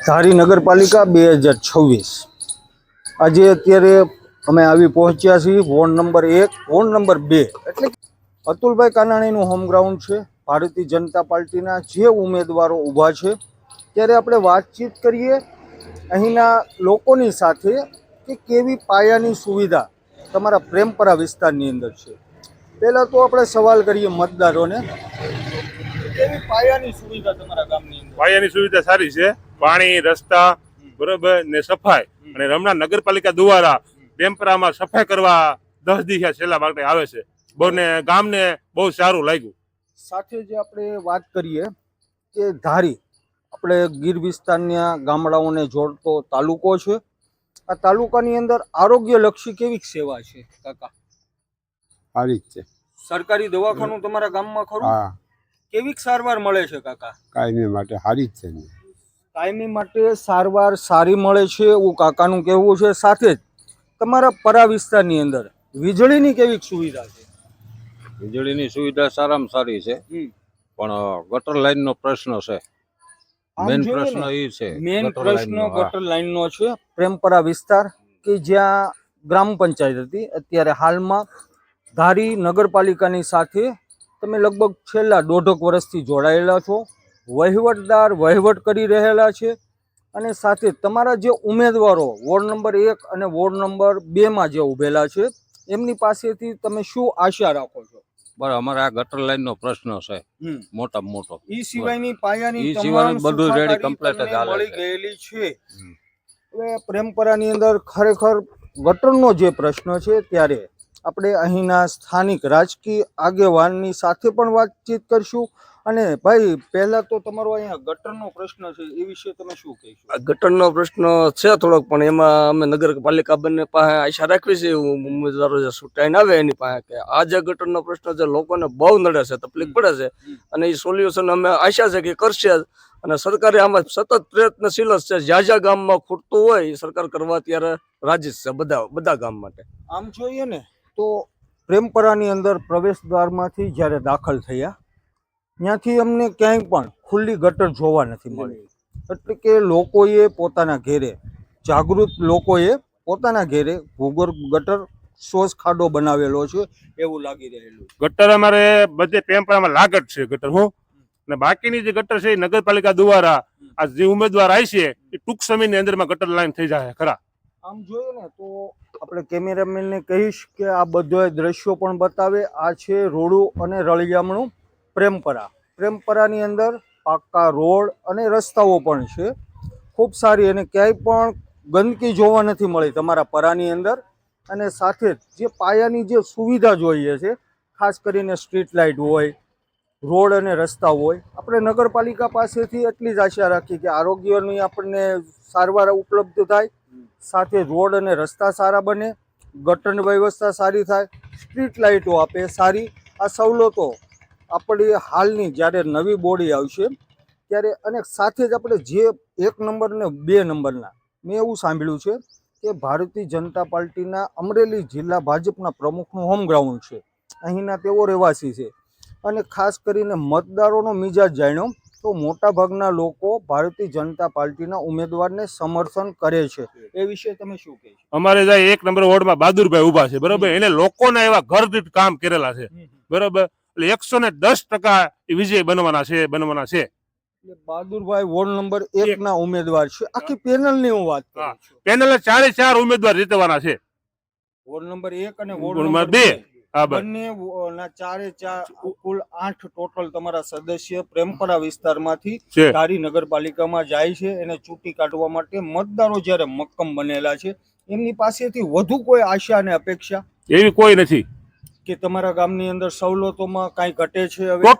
ધારી નગરપાલિકા 2026 આજે અત્યારે અમે આવી પહોંચ્યા છીએ વોર્ડ નંબર 1 વોર્ડ નંબર 2 એટલે અતુલભાઈ કાનાણીનું હોમ ગ્રાઉન્ડ છે। ભારતીય જનતા પાર્ટીના જે ઉમેદવારો ઊભા છે ત્યારે આપણે વાતચીત કરીએ અહીંના લોકોની સાથે કે કેવી પાયાની સુવિધા તમારા પ્રેમપરા વિસ્તારની અંદર છે। પહેલાં તો આપણે સવાલ કરીએ મતદારોને, કેવી પાયાની સુવિધા તમારા ગામની અંદર? પાયાની સુવિધા સારી છે, પાણી, રસ્તા બરોબર ને સફાઈ, અને હમણાં નગરપાલિકા દ્વારા પ્રેમપરામાં સફાઈ કરવા 10 દિવસ છેલ્લા માટે આવે છે। બહુને ગામને બહુ સારું લાગ્યું। સાથે જે આપણે વાત કરીએ કે ધારી આપણે ગીર વિસ્તારના ગામડાઓને જોડતો તાલુકો છે। આ તાલુકાની અંદર આરોગ્યલક્ષી કેવી સેવા છે કાકા? સારી જ છે। સરકારી દવાખાનું તમારા ગામમાં ખરું? હા, કેવી સારવાર મળે છે કાકા? કાયમી માટે સારી જ છે ને। કાયમી માટે સારવાર સારી મળે છે એવું કાકાનું કહેવું છે। સાથે જ તમારા પરા વિસ્તારની અંદર વીજળીની કેવી સુવિધા છે? વીજળીની સુવિધા સારામાં સારી છે, પણ ગટર લાઈનનો પ્રશ્ન છે। મેન પ્રશ્ન એ છે, મેન પ્રશ્ન ગટર લાઈનનો છે। પ્રેમપરા વિસ્તાર કે જ્યાં ગ્રામ પંચાયત હતી, અત્યારે હાલમાં ધારી નગરપાલિકાની સાથે તમે લગભગ છેલ્લા 1.5 વર્ષથી જોડાયેલા છો। વહીવટદાર વહીવટ કરી રહેલા છે અને સાથે તમારા જે ઉમેદવારો વોર્ડ નંબર 1 અને વોર્ડ નંબર 2 જે ઉભેલા છે એમની પાસેથી તમે શું આશા રાખો છો? બરાબર, અમારે આ ગટર લાઈનનો પ્રશ્ન છે મોટામાં મોટો। ઈ સિવાયની પાયાની ઈ સિવાય તમામ બધું રેડી સુખાકારી કમ્પ્લીટ જ તમને હાલે મળી છે। ગયેલી છે। હવે પ્રેમપરાની અંદર ખરેખર ગટરનો જે પ્રશ્ન છે ત્યારે આપણે અહીંના સ્થાનિક રાજકીય આગેવાનની સાથે પણ વાતચીત કરશું। અને ભાઈ, પહેલા તો તમારો અહીંયા ગટરનો પ્રશ્ન છે એ વિશે તમે શું કહેશો? ગટરનો પ્રશ્ન છે થોડોક, પણ એમાં અમે નગરપાલિકા બંને પાસે આશા રાખવી છે ઉમેદવારો જે ચૂંટાઈને આવે એની પાસે કે આ જે ગટરનો પ્રશ્ન છે લોકોને બહુ નડે છે, તકલીફ પડે છે, અને એ સોલ્યુશન અમે આશા છે કે કરશે જ। અને સરકારે આમાં સતત પ્રયત્નશીલ જ છે। જ્યાં જ્યાં ગામમાં ખૂટતું હોય એ સરકાર કરવા ત્યારે રાજી છે બધા ગામ માટે। આમ જોઈએ ને તો પ્રેમપરાની અંદર પ્રવેશ દ્વારમાંથી જ્યારે દાખલ થયા ત્યાંથી અમને ક્યાંય પણ ખુલ્લી ગટર જોવા નથી મળી। એટલે કે લોકોએ પોતાના ઘેરે, જાગૃત લોકોએ પોતાના ઘેરે ભૂગર્ભ ગટર શોષ ખાડો બનાવેલો છે એવું લાગી રહેલું છે। ગટર અમારે બધે પ્રેમપરામાં લાગત છે ગટર, હું ને બાકીની જે ગટર છે એ નગરપાલિકા દ્વારા આ જે ઉમેદવાર આવી છે એ ટૂંક સમયની અંદરમાં ગટર લાઈન થઈ જાય ખરા। આમ જોઈએ ને તો આપણે કેમેરામેનને કહીશ કે આ બધા દ્રશ્યો પણ બતાવે। આ છે રોડું અને રળિયામણું પ્રેમપરા। પ્રેમપરાની અંદર પાક્કા રોડ અને રસ્તાઓ પણ છે ખૂબ સારી, અને ક્યાંય પણ ગંદકી જોવા નથી મળી તમારા પરાની અંદર। અને સાથે જ જે પાયાની જે સુવિધા જોઈએ છે, ખાસ કરીને સ્ટ્રીટ લાઇટ હોય, રોડ અને રસ્તા હોય, આપણે નગરપાલિકા પાસેથી એટલી જ આશા રાખી કે આરોગ્યની આપણને સારવાર ઉપલબ્ધ થાય, સાથે રોડ અને રસ્તા સારા બને, ગટરની વ્યવસ્થા સારી થાય, સ્ટ્રીટ લાઇટો આપે સારી। આ સવલતો આપણી હાલની જ્યારે નવી બોડી આવશે ત્યારે, અને સાથે જ આપણે જે 1 નંબર ને 2 નંબરના, મેં એવું સાંભળ્યું છે કે ભારતીય જનતા પાર્ટીના અમરેલી જિલ્લા ભાજપના પ્રમુખનું હોમ ગ્રાઉન્ડ છે, અહીંના તેઓ રહેવાસી છે, અને ખાસ કરીને મતદારોનો મિજાજ જાણ્યો તો મોટાભાગના લોકો ભારતીય જનતા પાર્ટીના ઉમેદવારને સમર્થન કરે છે। એ વિશે તમે શું કહેશો? અમારે જાય 1 નંબર વોર્ડમાં બહાદુરભાઈ ઉભા છે, બરોબર, એને લોકોના એવા ઘર દીઠ કામ કરેલા છે, બરોબર, એટલે 110% વિજય બનવાના છે। એટલે બહાદુરભાઈ વોર્ડ નંબર 1 ના ઉમેદવાર છે। આખી પેનલની હું વાત કરું છું, પેનલે 4 ઉમેદવાર જીતવાના છે। વોર્ડ નંબર 1 અને વોર્ડ નંબર નંબર 2 હા, બસ બંને ના 4 કુલ 8 ટોટલ તમારા સદસ્ય પ્રેમપરા વિસ્તારમાંથી છે। ધારી નગરપાલિકામાં જાય છે એને ચૂંટી કાઢવા માટે મતદારો જ્યારે મક્કમ બનેલા છે, એમની પાસેથી વધુ કોઈ આશા અને અપેક્ષા એવી કોઈ નથી કે તમારા ગામની અંદર સવલતોમાં કાંઈ ઘટે છે? હવે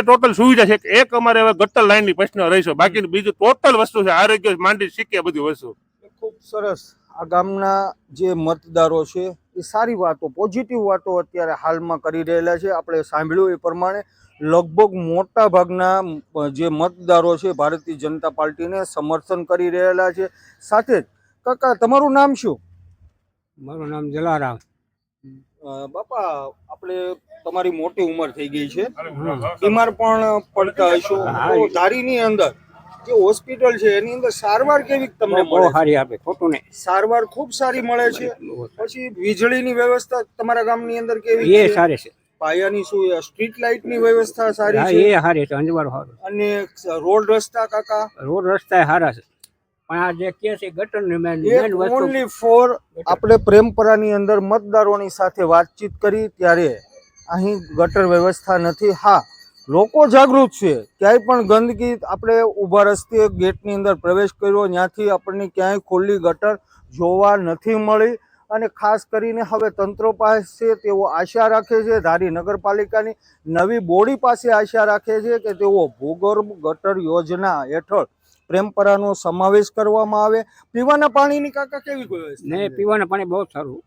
ટોટલ સુવિધા છે। એક અમારે હવે ગટર લાઈનની પ્રશ્ન રહેશે, બાકી બીજું ટોટલ વસ્તુ છે, આરોગ્ય માંડી શીખે બધી વસ્તુ। ખૂબ સરસ। આ ગામના જે મતદારો છે એ સારી વાતો, પોઝિટિવ વાતો અત્યારે હાલમાં કરી રહેલા છે। આપણે સાંભળ્યું એ પ્રમાણે લગભગ મોટા ભાગના જે મતદારો છે ભારતીય જનતા પાર્ટીને સમર્થન કરી રહેલા છે। સાથે જ કાકા, તમારું નામ શું? મારું નામ જલારામ। બાપા, આપણે તમારી મોટી ઉંમર થઈ ગઈ છે, બીમાર પણ પડતા હશો, તો ધારીની અંદર જે હોસ્પિટલ છે એની અંદર સારવાર કેવી તમને બહુ મળે છે? સારી આપે, ખોટું નહીં. સારવાર ખૂબ સારી મળે છે. પછી વીજળીની વ્યવસ્થા તમારા ગામની અંદર કેવી એ છે? સારી છે. પાયાની શું સ્ટ્રીટ લાઇટની વ્યવસ્થા સારી હા, છે એ સારી છે. અંજવાળું સારું. અને રોડ રસ્તા કાકા રોડ રસ્તા સારા છે, પણ આ જે કે છે ગટરની મેન વસ્તુ. ઓનલી ફોર આપણે પ્રેમપરાની અંદર મતદારોની સાથે વાતચીત કરી ત્યારે અહીં ગટર વ્યવસ્થા નથી. હા, લોકો જાગૃત છે. ક્યાંય પણ ગંદકી આપણે ઊભા રસ્તે ગેટની અંદર પ્રવેશ કર્યો ત્યાંથી આપણને ક્યાંય ખુલ્લી ગટર જોવા નથી મળી. અને ખાસ કરીને હવે તંત્ર પાસે તેઓ આશા રાખે છે, ધારી નગરપાલિકાની નવી બોડી પાસે આશા રાખે છે કે તેઓ ભૂગર્ભ ગટર યોજના હેઠળ પ્રેમપરાનો સમાવેશ કરવામાં આવે. પીવાના પાણીની કાકા કેવી વ્યવસ્થા ને છે? પીવાના પાણી બહુ સારું.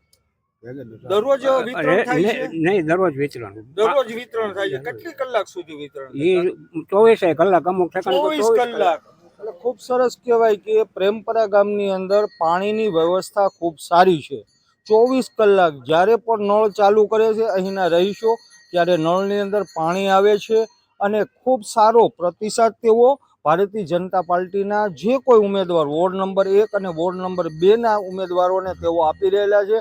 દરરોજ વિતરણ થાય છે? નહીં, દરરોજ વિતરણ. દરરોજ વિતરણ થાય છે. કેટલી કલાક સુધી વિતરણ એ 24 કલાક, અમુક ઠેકાણે તો 24 કલાક. એટલે ખૂબ સરસ કહેવાય કે પ્રેમપરા ગામની અંદર પાણીની વ્યવસ્થા ખૂબ સારી છે. 24 કલાક જ્યારે પણ નળ ચાલુ કરે છે અહીંના રહીશો ત્યારે નળની અંદર પાણી આવે છે અને ખૂબ સારો પ્રતિસાદ તેઓ ભારતીય જનતા પાર્ટીના જે કોઈ ઉમેદવાર વોર્ડ નંબર 1 અને વોર્ડ નંબર 2 ના ઉમેદવારોને તેઓ આપી રહેલા છે.